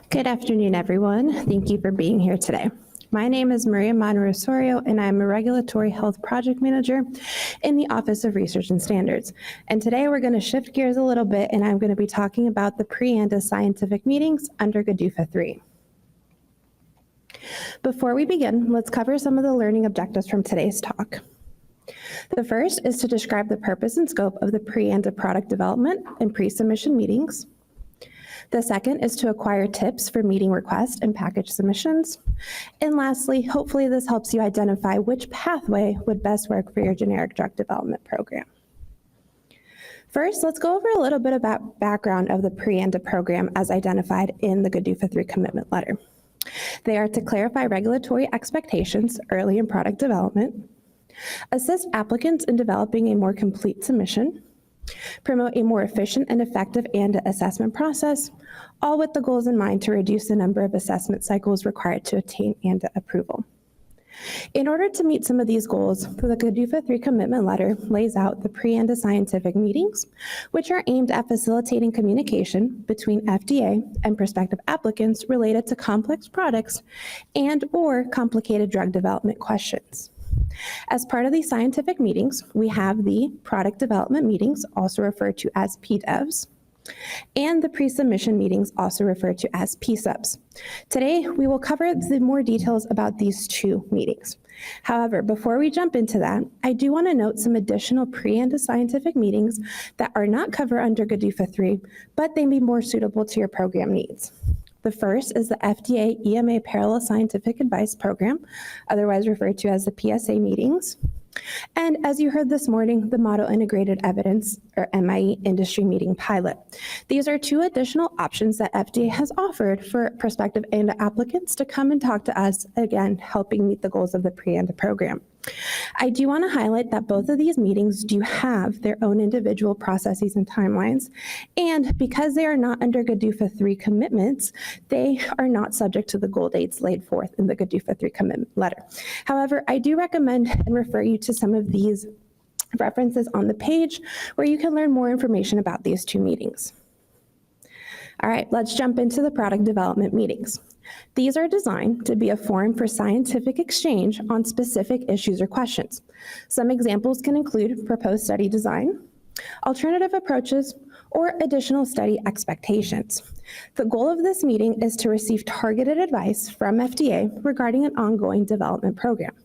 Good afternoon, everyone. Thank you for being here today. My name is Maria Monroy-Osorio, and I'm a Regulatory Health Project Manager in the Office of Research and Standards. And today we're going to shift gears a little bit, and I'm going to be talking about the pre-ANDA scientific meetings under GDUFA 3. Before we begin, let's cover some of the learning objectives from today's talk. The first is to describe the purpose and scope of the pre-ANDA product development and pre-submission meetings. The second is to acquire tips for meeting requests and package submissions. And lastly, hopefully this helps you identify which pathway would best work for your generic drug development program. First, let's go over a little bit about background of the pre-ANDA program as identified in the GDUFA 3 commitment letter. They are to clarify regulatory expectations early in product development, assist applicants in developing a more complete submission, promote a more efficient and effective ANDA assessment process, all with the goals in mind to reduce the number of assessment cycles required to attain ANDA approval. In order to meet some of these goals, the GDUFA 3 commitment letter lays out the pre-ANDA scientific meetings, which are aimed at facilitating communication between FDA and prospective applicants related to complex products and/or complicated drug development questions. As part of these scientific meetings, we have the product development meetings, also referred to as PDEVs, and the pre-submission meetings, also referred to as PSUBs. Today, we will cover the more details about these two meetings. However, before we jump into that, I do want to note some additional pre-ANDA scientific meetings that are not covered under GDUFA 3, but they may be more suitable to your program needs. The first is the FDA EMA Parallel Scientific Advice Program, otherwise referred to as the PSA meetings. And as you heard this morning, the Model Integrated Evidence, or MIE, Industry Meeting Pilot. These are two additional options that FDA has offered for prospective ANDA applicants to come and talk to us, again, helping meet the goals of the pre-ANDA program. I do want to highlight that both of these meetings do have their own individual processes and timelines, and because they are not under GDUFA 3 commitments, they are not subject to the goal dates laid forth in the GDUFA 3 commitment letter. However, I do recommend and refer you to some of these references on the page where you can learn more information about these two meetings. All right, let's jump into the product development meetings. These are designed to be a forum for scientific exchange on specific issues or questions. Some examples can include proposed study design, alternative approaches, or additional study expectations. The goal of this meeting is to receive targeted advice from FDA regarding an ongoing development program.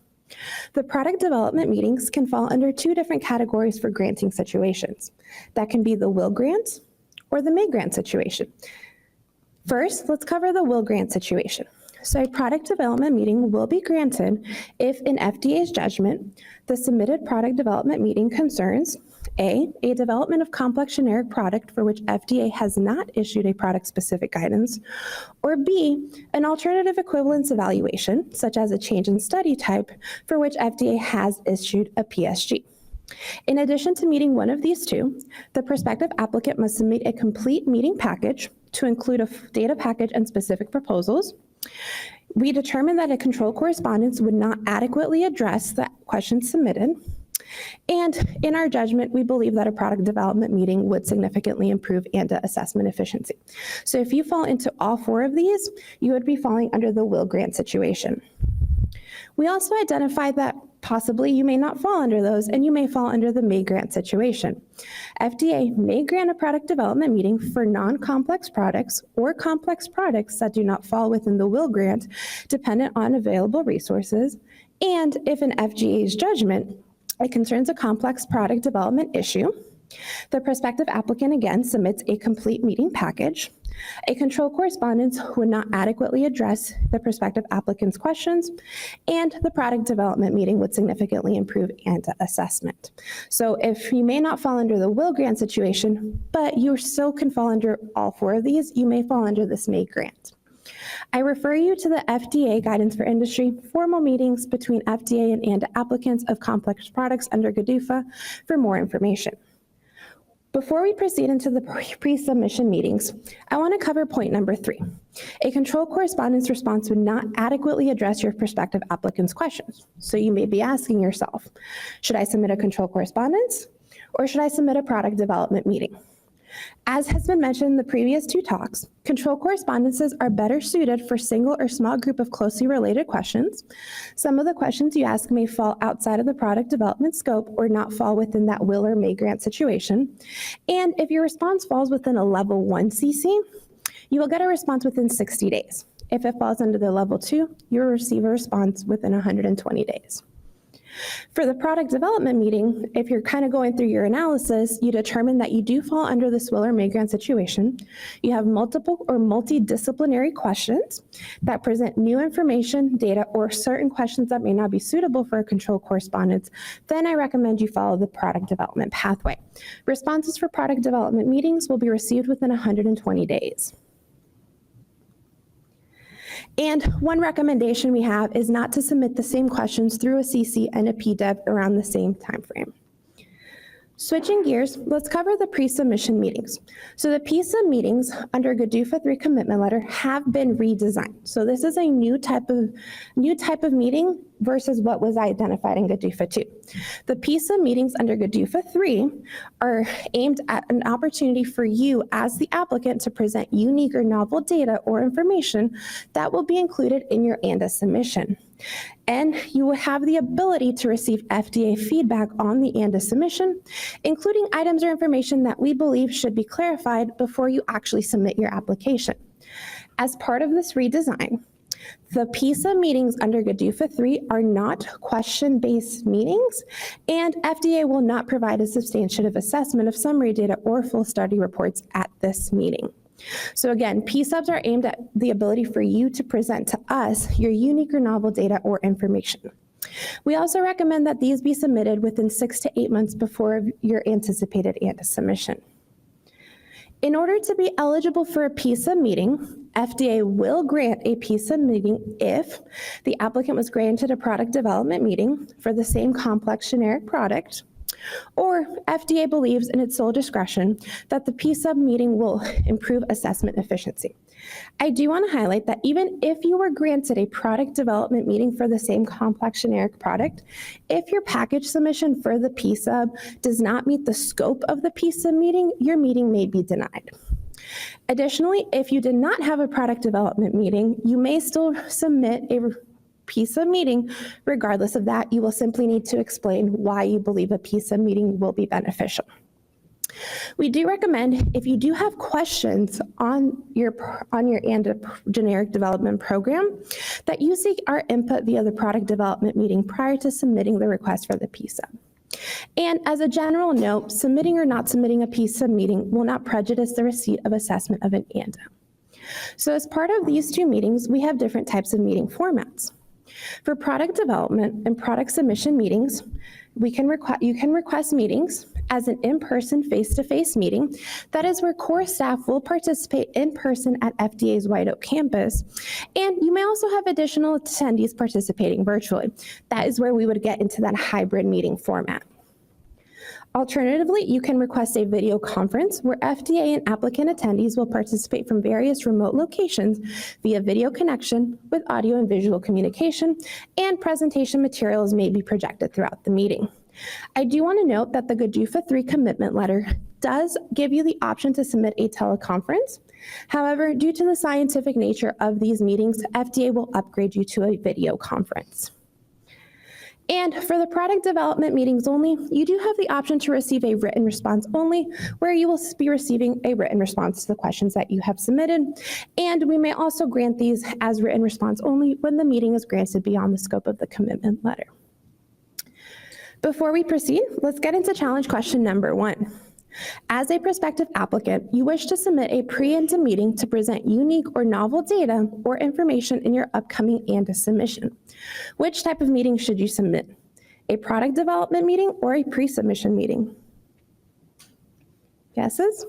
The product development meetings can fall under two different categories for granting situations. That can be the will grant or the may grant situation. First, let's cover the will grant situation. So a product development meeting will be granted if, in FDA's judgment, the submitted product development meeting concerns A, development of complex generic product for which FDA has not issued a product-specific guidance, or B, an alternative equivalence evaluation, such as a change in study type, for which FDA has issued a PSG. In addition to meeting one of these two, the prospective applicant must submit a complete meeting package to include a data package and specific proposals. We determined that a control correspondence would not adequately address the questions submitted. And in our judgment, we believe that a product development meeting would significantly improve ANDA assessment efficiency. So if you fall into all four of these, you would be falling under the will grant situation. We also identified that possibly you may not fall under those, and you may fall under the may grant situation. FDA may grant a product development meeting for non-complex products or complex products that do not fall within the will grant, dependent on available resources, and if in FDA's judgment, it concerns a complex product development issue, the prospective applicant again submits a complete meeting package. A control correspondence would not adequately address the prospective applicant's questions, and the product development meeting would significantly improve ANDA assessment. So if you may not fall under the will grant situation, but you still can fall under all four of these, you may fall under this may grant. I refer you to the FDA Guidance for Industry formal meetings between FDA and ANDA applicants of complex products under GDUFA for more information. Before we proceed into the pre-submission meetings, I want to cover point number 3. A control correspondence response would not adequately address your prospective applicant's questions. So you may be asking yourself, should I submit a control correspondence or should I submit a product development meeting? As has been mentioned in the previous two talks, control correspondences are better suited for single or small group of closely related questions. Some of the questions you ask may fall outside of the product development scope or not fall within that will or may grant situation. And if your response falls within a level 1 CC, you will get a response within 60 days. If it falls under the level 2, you'll receive a response within 120 days. For the product development meeting, if you're kind of going through your analysis, you determine that you do fall under this will or may grant situation. You have multiple or multidisciplinary questions that present new information, data, or certain questions that may not be suitable for a control correspondence. Then I recommend you follow the product development pathway. Responses for product development meetings will be received within 120 days. And one recommendation we have is not to submit the same questions through a CC and a PDEV around the same time frame. Switching gears, let's cover the pre-submission meetings. So the PSUB meetings under GDUFA 3 commitment letter have been redesigned. So this is a new type of meeting versus what was identified in GDUFA 2. The PSUB meetings under GDUFA 3 are aimed at an opportunity for you as the applicant to present unique or novel data or information that will be included in your ANDA submission. And you will have the ability to receive FDA feedback on the ANDA submission, including items or information that we believe should be clarified before you actually submit your application. As part of this redesign, the PSUB meetings under GDUFA 3 are not question-based meetings, and FDA will not provide a substantive assessment of summary data or full study reports at this meeting. So again, PSUBs are aimed at the ability for you to present to us your unique or novel data or information. We also recommend that these be submitted within 6 to 8 months before your anticipated ANDA submission. In order to be eligible for a PSUB meeting, FDA will grant a PSUB meeting if the applicant was granted a product development meeting for the same complex generic product, or FDA believes in its sole discretion that the PSUB meeting will improve assessment efficiency. I do want to highlight that even if you were granted a product development meeting for the same complex generic product, if your package submission for the PSUB does not meet the scope of the PSUB meeting, your meeting may be denied. Additionally, if you did not have a product development meeting, you may still submit a PSUB meeting. Regardless of that, you will simply need to explain why you believe a PSUB meeting will be beneficial. We do recommend, if you do have questions on your ANDA generic development program, that you seek our input via the product development meeting prior to submitting the request for the PSUB. And as a general note, submitting or not submitting a PSUB meeting will not prejudice the receipt of assessment of an ANDA. So as part of these two meetings, we have different types of meeting formats. For product development and product submission meetings, you can request meetings as an in-person, face-to-face meeting. That is where core staff will participate in person at FDA's White Oak campus. And you may also have additional attendees participating virtually. That is where we would get into that hybrid meeting format. Alternatively, you can request a video conference where FDA and applicant attendees will participate from various remote locations via video connection with audio and visual communication, and presentation materials may be projected throughout the meeting. I do want to note that the GDUFA 3 commitment letter does give you the option to submit a teleconference. However, due to the scientific nature of these meetings, FDA will upgrade you to a video conference. And for the product development meetings only, you do have the option to receive a written response only, where you will be receiving a written response to the questions that you have submitted. And we may also grant these as written response only when the meeting is granted beyond the scope of the commitment letter. Before we proceed, let's get into challenge question number 1. As a prospective applicant, you wish to submit a pre-ANDA meeting to present unique or novel data or information in your upcoming ANDA submission. Which type of meeting should you submit? A product development meeting or a pre-submission meeting? Guesses?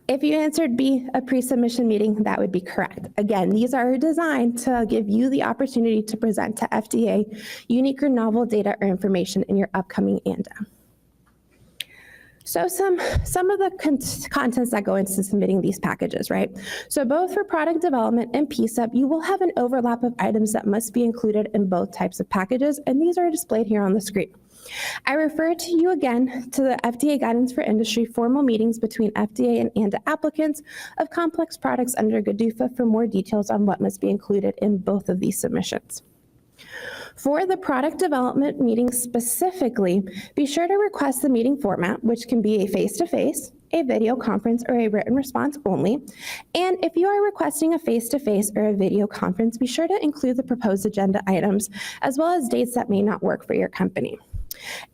If you answered B, a pre-submission meeting, that would be correct. Again, these are designed to give you the opportunity to present to FDA unique or novel data or information in your upcoming ANDA. So some of the contents that go into submitting these packages, right? So both for product development and PSUB, you will have an overlap of items that must be included in both types of packages, and these are displayed here on the screen. I refer to you again to the FDA Guidance for Industry formal meetings between FDA and ANDA applicants of complex products under GDUFA for more details on what must be included in both of these submissions. For the product development meeting specifically, be sure to request the meeting format, which can be a face-to-face, a video conference, or a written response only. And if you are requesting a face-to-face or a video conference, be sure to include the proposed agenda items, as well as dates that may not work for your company.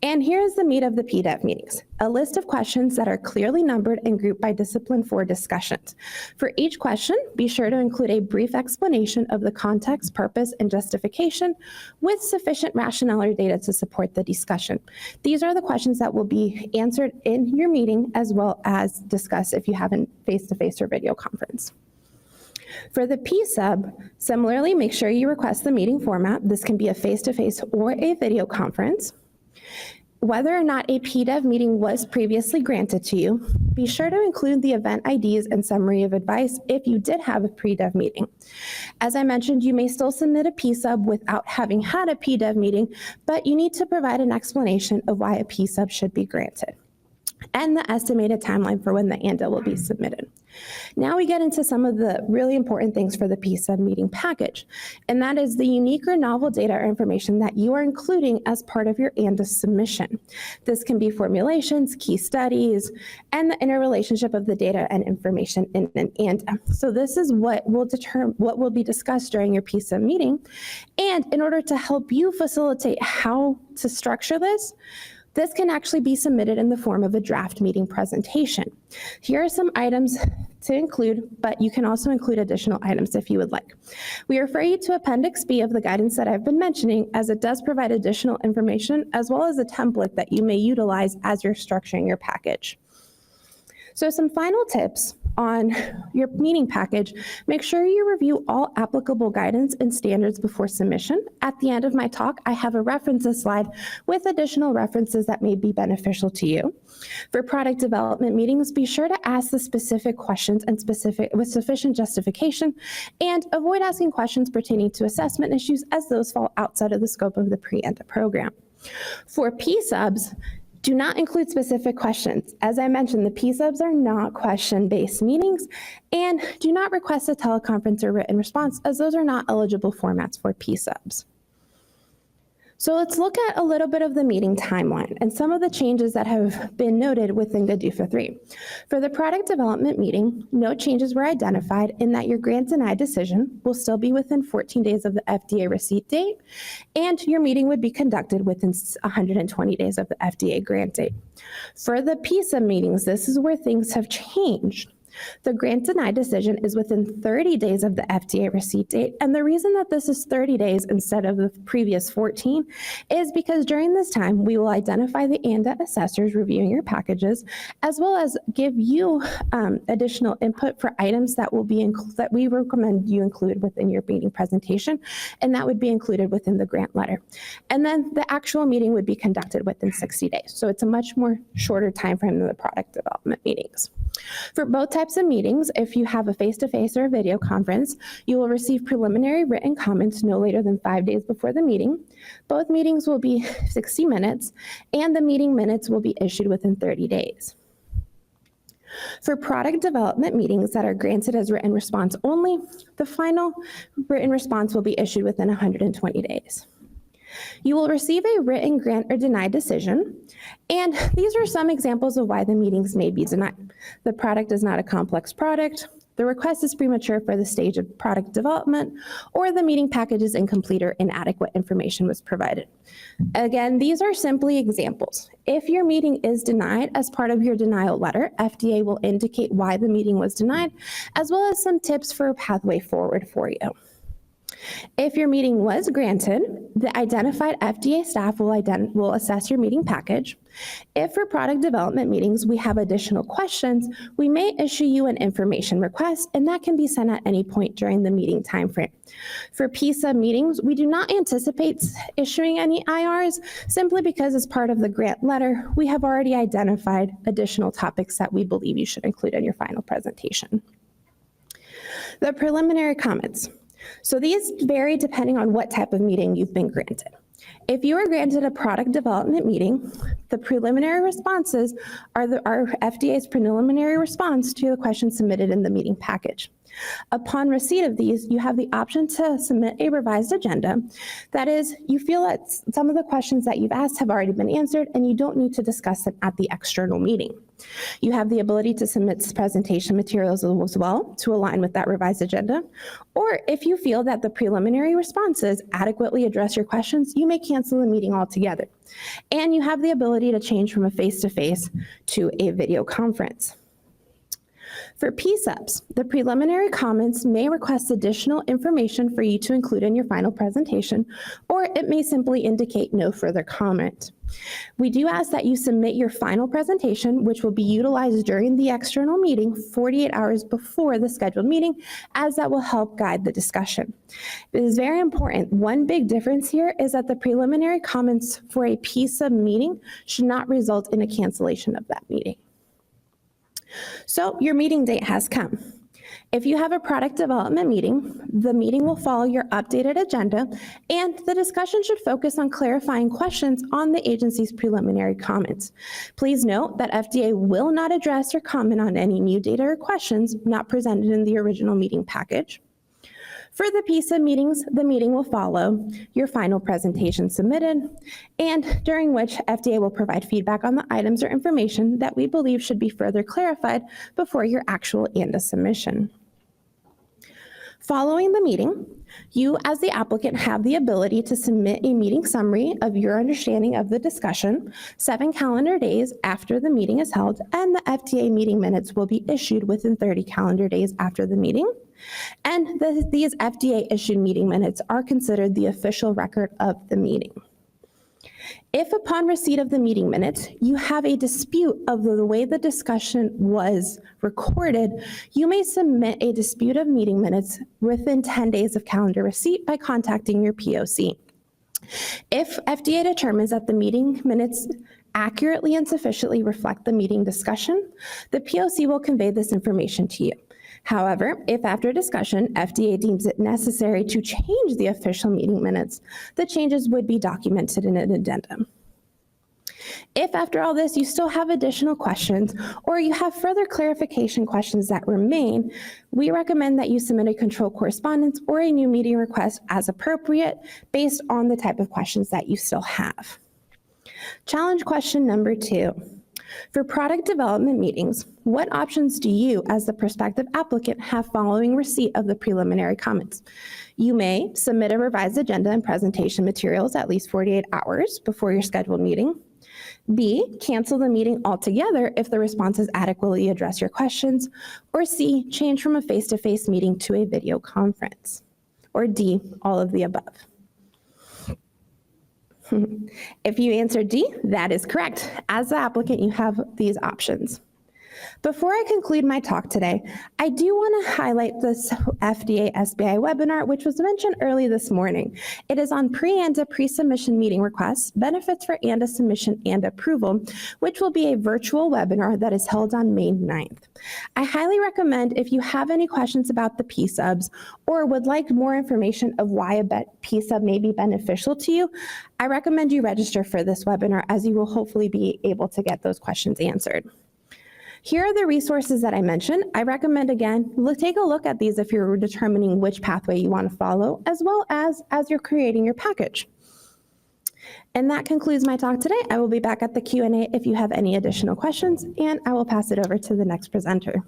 And here's the meat of the PDEV meetings, a list of questions that are clearly numbered and grouped by discipline for discussions. For each question, be sure to include a brief explanation of the context, purpose, and justification with sufficient rationale or data to support the discussion. These are the questions that will be answered in your meeting as well as discussed if you have a face-to-face or video conference. For the P-sub, similarly, make sure you request the meeting format. This can be a face-to-face or a video conference. Whether or not a PDEV meeting was previously granted to you, be sure to include the event IDs and summary of advice if you did have a pre-dev meeting. As I mentioned, you may still submit a P-sub without having had a PDEV meeting, but you need to provide an explanation of why a P-sub should be granted and the estimated timeline for when the ANDA will be submitted. Now we get into some of the really important things for the P-sub meeting package, and that is the unique or novel data or information that you are including as part of your ANDA submission. This can be formulations, key studies, and the interrelationship of the data and information in an ANDA. So this is what will determine what will be discussed during your P-sub meeting. And in order to help you facilitate how to structure this can actually be submitted in the form of a draft meeting presentation. Here are some items to include, but you can also include additional items if you would like. We refer you to Appendix B of the guidance that I've been mentioning, as it does provide additional information as well as a template that you may utilize as you're structuring your package. So some final tips on your meeting package: make sure you review all applicable guidance and standards before submission. At the end of my talk, I have a references slide with additional references that may be beneficial to you. For product development meetings, be sure to ask the specific questions and with sufficient justification, and avoid asking questions pertaining to assessment issues, as those fall outside of the scope of the pre-ANDA program. For P-subs, do not include specific questions. As I mentioned, the P-subs are not question-based meetings, and do not request a teleconference or written response, as those are not eligible formats for P-subs. So let's look at a little bit of the meeting timeline and some of the changes that have been noted within GDUFA 3. For the product development meeting, no changes were identified in that your grant denied decision will still be within 14 days of the FDA receipt date, and your meeting would be conducted within 120 days of the FDA grant date. For the P-sub meetings, this is where things have changed. The grant denied decision is within 30 days of the FDA receipt date, and the reason that this is 30 days instead of the previous 14 is because during this time, we will identify the ANDA assessors reviewing your packages, as well as give you additional input for items that will be that we recommend you include within your meeting presentation, and that would be included within the grant letter. And then the actual meeting would be conducted within 60 days. So it's a much more shorter time frame than the product development meetings. For both types of meetings, if you have a face-to-face or a video conference, you will receive preliminary written comments no later than 5 days before the meeting. Both meetings will be 60 minutes, and the meeting minutes will be issued within 30 days. For product development meetings that are granted as written response only, the final written response will be issued within 120 days. You will receive a written grant or denied decision, and these are some examples of why the meetings may be denied. The product is not a complex product, the request is premature for the stage of product development, or the meeting package is incomplete or inadequate information was provided. Again, these are simply examples. If your meeting is denied, as part of your denial letter, FDA will indicate why the meeting was denied, as well as some tips for a pathway forward for you. If your meeting was granted, the identified FDA staff will assess your meeting package. If for product development meetings we have additional questions, we may issue you an information request, and that can be sent at any point during the meeting timeframe. For P-sub meetings, we do not anticipate issuing any IRs, simply because as part of the grant letter, we have already identified additional topics that we believe you should include in your final presentation. The preliminary comments. So these vary depending on what type of meeting you've been granted. If you are granted a product development meeting, the preliminary responses are FDA's preliminary response to the questions submitted in the meeting package. Upon receipt of these, you have the option to submit a revised agenda. That is, you feel that some of the questions that you've asked have already been answered and you don't need to discuss them at the external meeting. You have the ability to submit presentation materials as well to align with that revised agenda. Or if you feel that the preliminary responses adequately address your questions, you may cancel the meeting altogether. And you have the ability to change from a face-to-face to a video conference. For PSUBs, the preliminary comments may request additional information for you to include in your final presentation, or it may simply indicate no further comment. We do ask that you submit your final presentation, which will be utilized during the external meeting 48 hours before the scheduled meeting, as that will help guide the discussion. It is very important. One big difference here is that the preliminary comments for a PSUB meeting should not result in a cancellation of that meeting. So your meeting date has come. If you have a product development meeting, the meeting will follow your updated agenda, and the discussion should focus on clarifying questions on the agency's preliminary comments. Please note that FDA will not address or comment on any new data or questions not presented in the original meeting package. For the PSUB meetings, the meeting will follow your final presentation submitted, and during which FDA will provide feedback on the items or information that we believe should be further clarified before your actual ANDA submission. Following the meeting, you as the applicant have the ability to submit a meeting summary of your understanding of the discussion 7 calendar days after the meeting is held, and the FDA meeting minutes will be issued within 30 calendar days after the meeting. And these FDA-issued meeting minutes are considered the official record of the meeting. If upon receipt of the meeting minutes, you have a dispute of the way the discussion was recorded, you may submit a dispute of meeting minutes within 10 days of calendar receipt by contacting your POC. If FDA determines that the meeting minutes accurately and sufficiently reflect the meeting discussion, the POC will convey this information to you. However, if after discussion, FDA deems it necessary to change the official meeting minutes, the changes would be documented in an addendum. If after all this you still have additional questions or you have further clarification questions that remain, we recommend that you submit a control correspondence or a new meeting request as appropriate based on the type of questions that you still have. Challenge question number 2. For product development meetings, what options do you as the prospective applicant have following receipt of the preliminary comments? You may submit a revised agenda and presentation materials at least 48 hours before your scheduled meeting. B, cancel the meeting altogether if the responses adequately address your questions. Or C, change from a face-to-face meeting to a video conference. Or D, all of the above. If you answer D, that is correct. As the applicant, you have these options. Before I conclude my talk today, I do want to highlight this FDA SBIA webinar, which was mentioned early this morning. It is on pre-ANDA pre-submission meeting requests, benefits for ANDA submission and approval, which will be a virtual webinar that is held on May 9th. I highly recommend if you have any questions about the PSUBs or would like more information of why a PSUB may be beneficial to you, I recommend you register for this webinar, as you will hopefully be able to get those questions answered. Here are the resources that I mentioned. I recommend, again, take a look at these if you're determining which pathway you want to follow, as well as you're creating your package. And that concludes my talk today. I will be back at the Q&A if you have any additional questions, and I will pass it over to the next presenter.